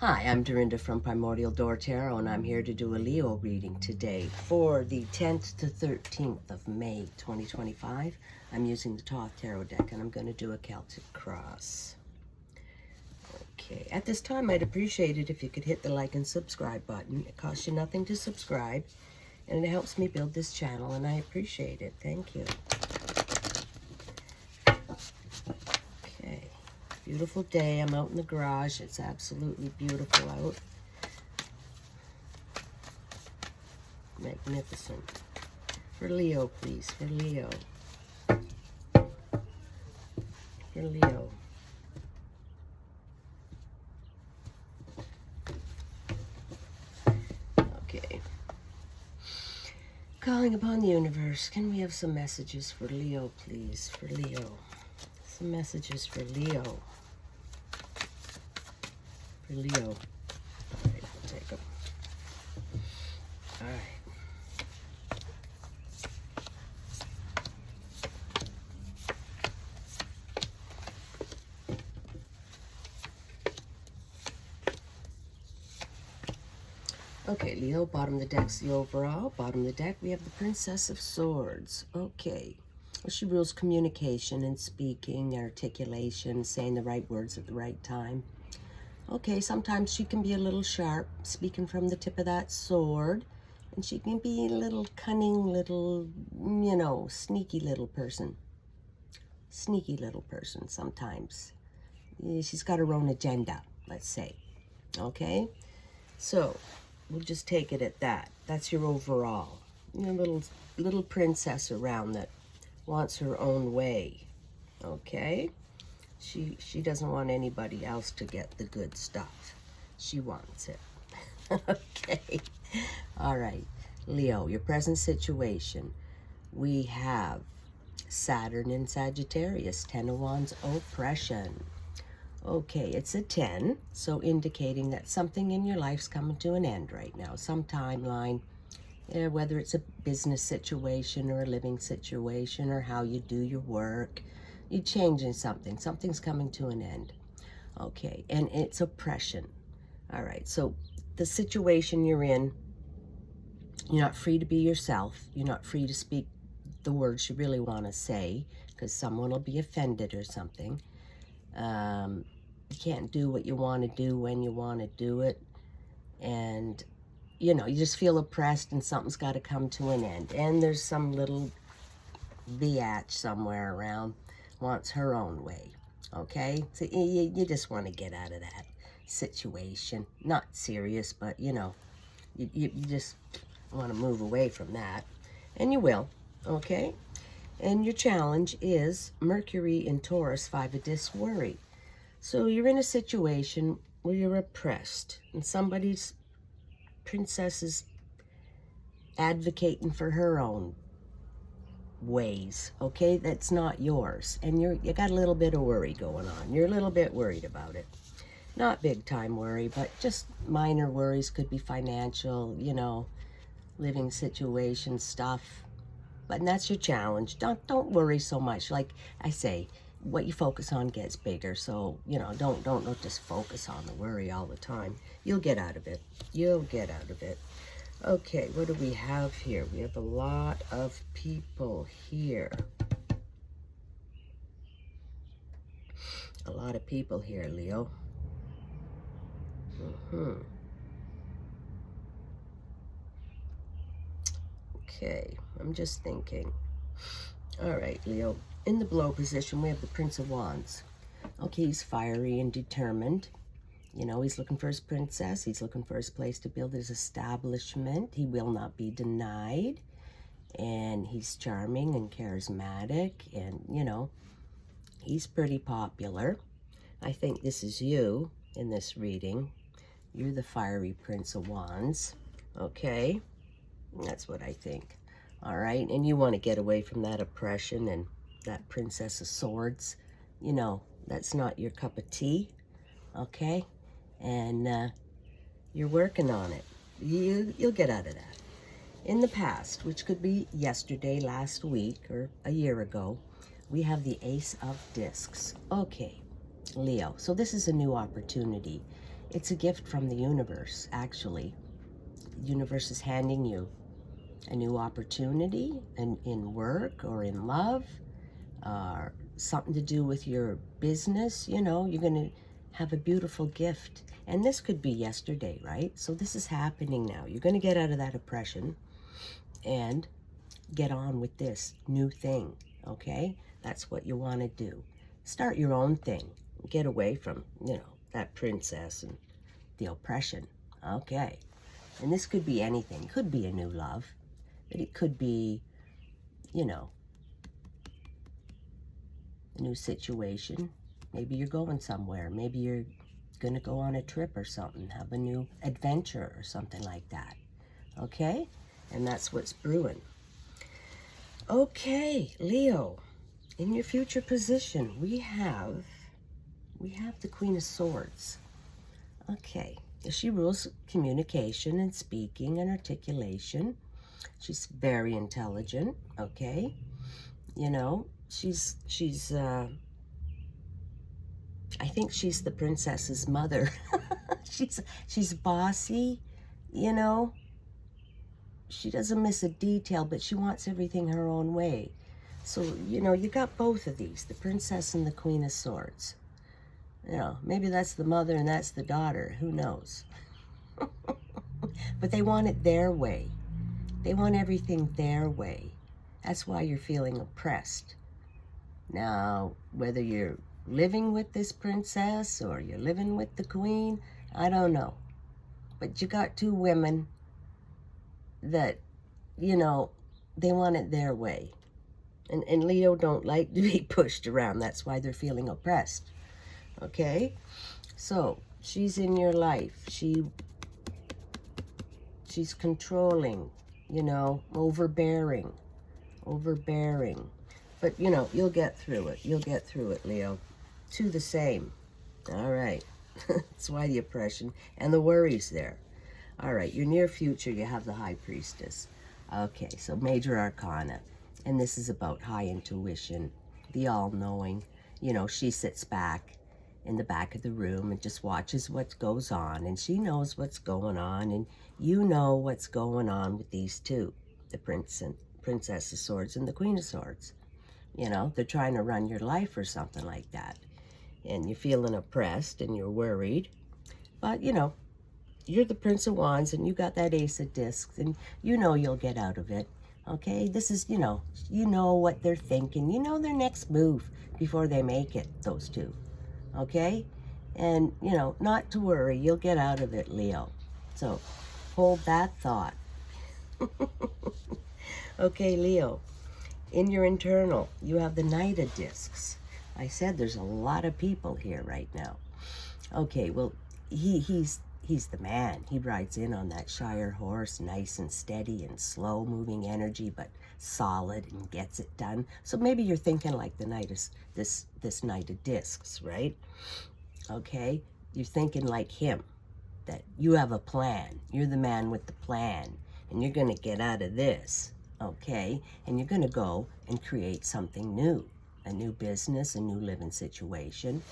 Hi, I'm Dorinda from PrimordialDor Tarot, and I'm here to do a Leo reading today for the 10th to 13th of May 2025. I'm using the Thoth Tarot deck, and I'm going to do a Celtic Cross. Okay, at this time, I'd appreciate it if you could hit the like and subscribe button. It costs you nothing to subscribe, and it helps me build this channel, and I appreciate it. Thank you. Okay. Beautiful day. I'm out in the garage. It's absolutely beautiful out. Magnificent. For Leo, please. For Leo. For Leo. Okay. Calling upon the universe. Can we have some messages for Leo, please? For Leo. Some messages for Leo. For Leo. All right, I'll take them. All right. Okay, Leo, bottom of the deck's the overall. Bottom of the deck, we have the Princess of Swords. Okay. Well, she rules communication and speaking, articulation, saying the right words at the right time. Okay, sometimes she can be a little sharp, speaking from the tip of that sword. And she can be a little cunning, little, sneaky little person. Sneaky little person sometimes. She's got her own agenda, let's say. Okay? So, we'll just take it at that. That's your overall. Little princess around that wants her own way. Okay? She doesn't want anybody else to get the good stuff. She wants it. Okay. All right. Leo, your present situation. We have Saturn in Sagittarius, 10 of Wands, oppression. Okay, it's a 10, so indicating that something in your life's coming to an end right now. Some timeline, whether it's a business situation or a living situation or how you do your work. You're changing something. Something's coming to an end. Okay, and it's oppression. All right, so the situation you're in, you're not free to be yourself. You're not free to speak the words you really want to say because someone will be offended or something. You can't do what you want to do when you want to do it. And, you just feel oppressed and something's got to come to an end. And there's some little biatch somewhere around wants her own way. Okay? So you just want to get out of that situation. Not serious, but, you just want to move away from that. And you will. Okay? And your challenge is Mercury in Taurus, 5 of Discs, worry. So you're in a situation where you're oppressed and somebody's princess is advocating for her own ways, okay? That's not yours. And you got a little bit of worry going on. You're a little bit worried about it. Not big time worry, but just minor worries. Could be financial, living situation stuff. But that's your challenge. Don't worry so much. Like I say, what you focus on gets bigger. So, don't just focus on the worry all the time. You'll get out of it. You'll get out of it. Okay, what do we have here? We have a lot of people here. A lot of people here, Leo. Okay, I'm just thinking. All right, Leo. In the blow position, we have the Prince of Wands. Okay, he's fiery and determined. He's looking for his princess. He's looking for his place to build his establishment. He will not be denied. And he's charming and charismatic. And, he's pretty popular. I think this is you in this reading. You're the fiery Prince of Wands. Okay? That's what I think. All right? And you want to get away from that oppression and that Princess of Swords. That's not your cup of tea. Okay? And you're working on it. You'll get out of that. In the past, which could be yesterday, last week, or a year ago, we have the Ace of Discs. Okay, Leo. So this is a new opportunity. It's a gift from the universe, actually. The universe is handing you a new opportunity in work or in love, or something to do with your business. You know, you're going to have a beautiful gift. And this could be yesterday, right? So this is happening now. You're going to get out of that oppression and get on with this new thing, okay? That's what you want to do. Start your own thing. Get away from, you know, that princess and the oppression, okay? And this could be anything. It could be a new love, but it could be, you know, a new situation. Maybe you're going somewhere. Maybe you're going to go on a trip or something, have a new adventure or something like that, okay? And that's what's brewing. Okay, Leo, in your future position, we have the Queen of Swords. Okay, she rules communication and speaking and articulation. She's very intelligent, okay? You know, she's I think she's the princess's mother. she's bossy, you know. She doesn't miss a detail, but she wants everything her own way. So, you know, you got both of these, the princess and the Queen of Swords. You know, maybe that's the mother and that's the daughter. Who knows? But they want it their way. They want everything their way. That's why you're feeling oppressed. Now, whether you're living with this princess or you're living with the queen, I don't know. But you got two women that, you know, they want it their way. And Leo don't like to be pushed around. That's why they're feeling oppressed. Okay? So, she's in your life. She's controlling, you know, overbearing. But, you know, you'll get through it. You'll get through it, Leo. Two the same. All right. That's why the oppression and the worries there. All right, your near future, you have the High Priestess. Okay, so Major Arcana. And this is about high intuition, the all-knowing. You know, she sits back in the back of the room and just watches what goes on. And she knows what's going on. And you know what's going on with these two, the Princess of Swords and the Queen of Swords. You know, they're trying to run your life or something like that. And you're feeling oppressed and you're worried. But, you know, you're the Prince of Wands and you got that Ace of Discs and you know you'll get out of it. Okay, this is, you know what they're thinking. You know their next move before they make it, those two. Okay? And, you know, not to worry. You'll get out of it, Leo. So, hold that thought. Okay, Leo. In your internal, you have the Knight of Discs. I said there's a lot of people here right now. Okay, well, he's the man. He rides in on that Shire horse, nice and steady and slow moving energy, but solid and gets it done. So maybe you're thinking like the Knight is this Knight of Discs, right? Okay, you're thinking like him, that you have a plan. You're the man with the plan, and you're going to get out of this, okay? And you're going to go and create something new, a new business, a new living situation,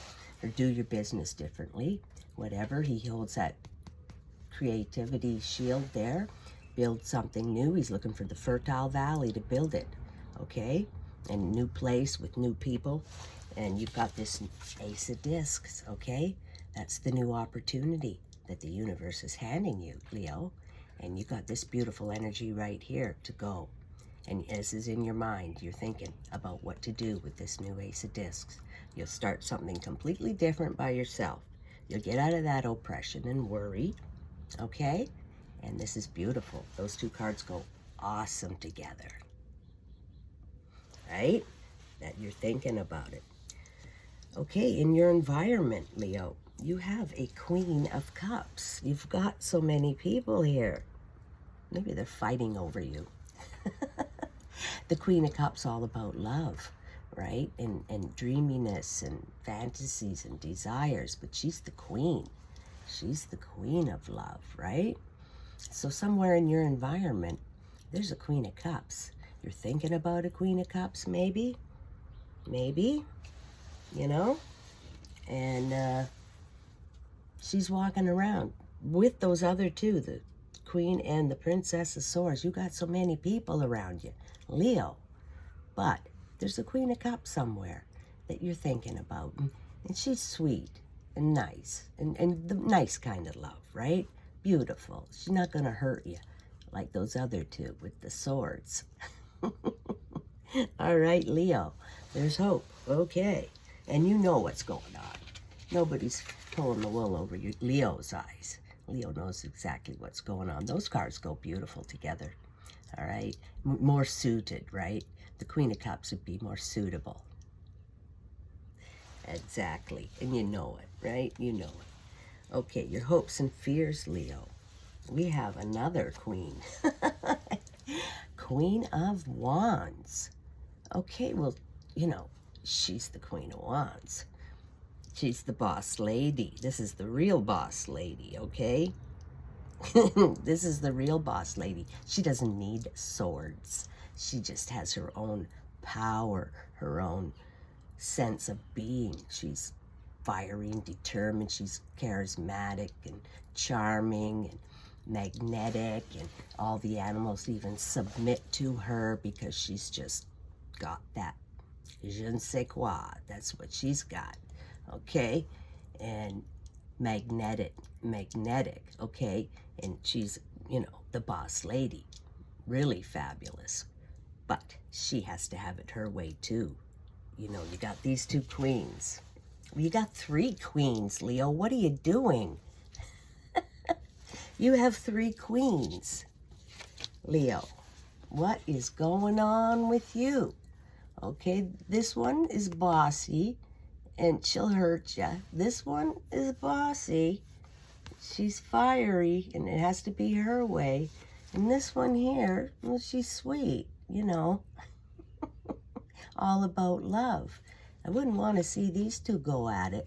or do your business differently. Whatever, he holds that creativity shield there. Build something new. He's looking for the fertile valley to build it, okay? And new place with new people. And you've got this Ace of Discs, okay? That's the new opportunity that the universe is handing you, Leo. And you got this beautiful energy right here to go. And as is in your mind, you're thinking about what to do with this new Ace of Discs. You'll start something completely different by yourself. You'll get out of that oppression and worry, okay? And this is beautiful. Those two cards go awesome together, right? That you're thinking about it. Okay, in your environment, Leo, you have a Queen of Cups. You've got so many people here. Maybe they're fighting over you. The Queen of Cups all about love, right? And dreaminess and fantasies and desires, but she's the queen. She's the queen of love, right? So somewhere in your environment, there's a Queen of Cups. You're thinking about a Queen of Cups, maybe, you know? And She's walking around with those other two, the Queen and the Princess of Swords. You got so many people around you, Leo. But there's a Queen of Cups somewhere that you're thinking about. And she's sweet and nice. And the nice kind of love, right? Beautiful. She's not going to hurt you like those other two with the swords. All right, Leo. There's hope. Okay. And you know what's going on. Nobody's pulling the wool over Leo's eyes. Leo knows exactly what's going on. Those cards go beautiful together. All right? More suited, right? The Queen of Cups would be more suitable. Exactly. And you know it, right? You know it. Okay, your hopes and fears, Leo. We have another queen. Queen of Wands. Okay, well, you know, she's the Queen of Wands. She's the boss lady. This is the real boss lady, okay? This is the real boss lady. She doesn't need swords. She just has her own power, her own sense of being. She's fiery and determined. She's charismatic and charming and magnetic, and all the animals even submit to her because she's just got that je ne sais quoi. That's what she's got, okay? And magnetic, okay? And she's, you know, the boss lady. Really fabulous. But she has to have it her way too. You know, you got these two queens. Well, you got three queens, Leo. What are you doing? You have three queens, Leo. What is going on with you? Okay, this one is bossy, and she'll hurt you. This one is bossy. She's fiery, and it has to be her way. And this one here, well, she's sweet, you know. All about love. I wouldn't want to see these two go at it.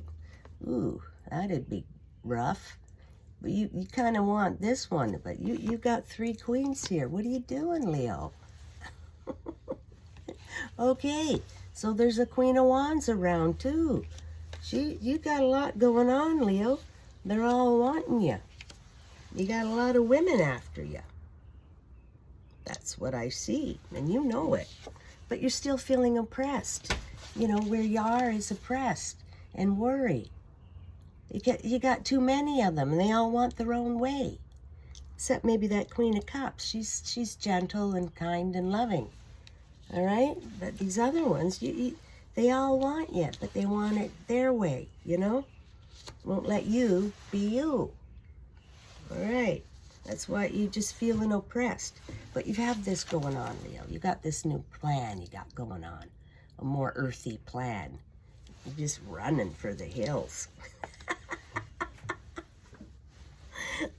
Ooh, that'd be rough. But you kind of want this one, but you got three queens here. What are you doing, Leo? Okay, so there's a Queen of Wands around too. You got a lot going on, Leo. They're all wanting you. You got a lot of women after you. That's what I see, and you know it. But you're still feeling oppressed. You know, where you are is oppressed and worry. You got too many of them, and they all want their own way. Except maybe that Queen of Cups. She's gentle and kind and loving. All right? But these other ones, they all want you, but they want it their way, you know? Won't let you be you. All right. That's why you're just feeling oppressed. But you have this going on, Leo. You got this new plan you got going on. A more earthy plan. You're just running for the hills.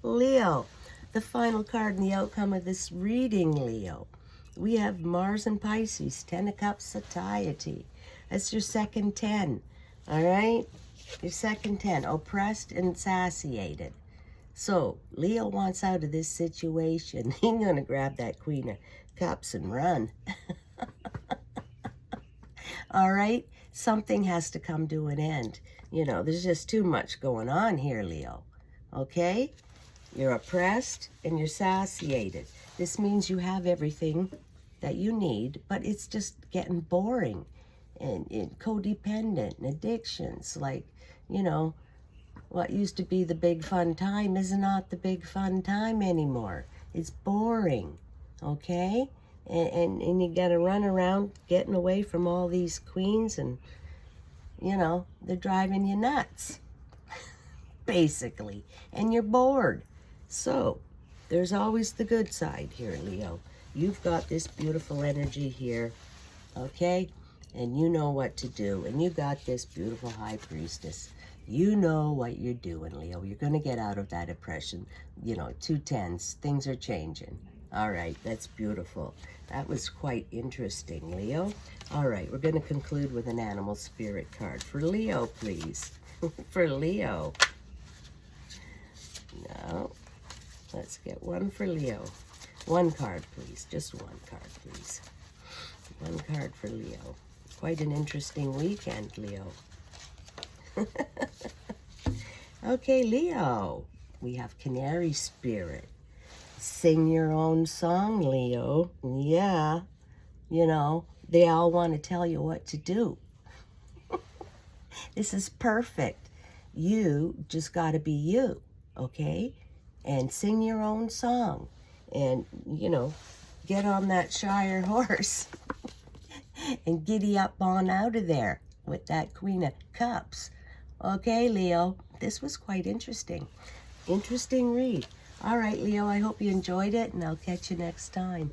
Leo, the final card in the outcome of this reading, Leo. We have Mars and Pisces, 10 of Cups, satiety. That's your second 10, all right? Your second 10, oppressed and satiated. So, Leo wants out of this situation. He's going to grab that Queen of Cups and run. All right? Something has to come to an end. You know, there's just too much going on here, Leo. Okay? You're oppressed and you're satiated. This means you have everything that you need, but it's just getting boring and codependent and addictions. Like, you know, what used to be the big fun time is not the big fun time anymore. It's boring, okay? And you got to run around getting away from all these queens, and, you know, they're driving you nuts, basically. And you're bored. So, there's always the good side here, Leo. You've got this beautiful energy here, okay? And you know what to do. And you got this beautiful High Priestess. You know what you're doing, Leo. You're going to get out of that oppression. You know, 2 10s. Things are changing. All right, that's beautiful. That was quite interesting, Leo. All right, we're going to conclude with an animal spirit card. For Leo, please. For Leo. No. Let's get one for Leo. One card, please. Just one card, please. One card for Leo. Quite an interesting weekend, Leo. Okay, Leo, we have Canary Spirit. Sing your own song, Leo. Yeah, you know, they all want to tell you what to do. This is perfect. You just got to be you, okay? And sing your own song. And, you know, get on that Shire horse and giddy up on out of there with that Queen of Cups. Okay, Leo, this was quite interesting. Interesting read. All right, Leo, I hope you enjoyed it, and I'll catch you next time.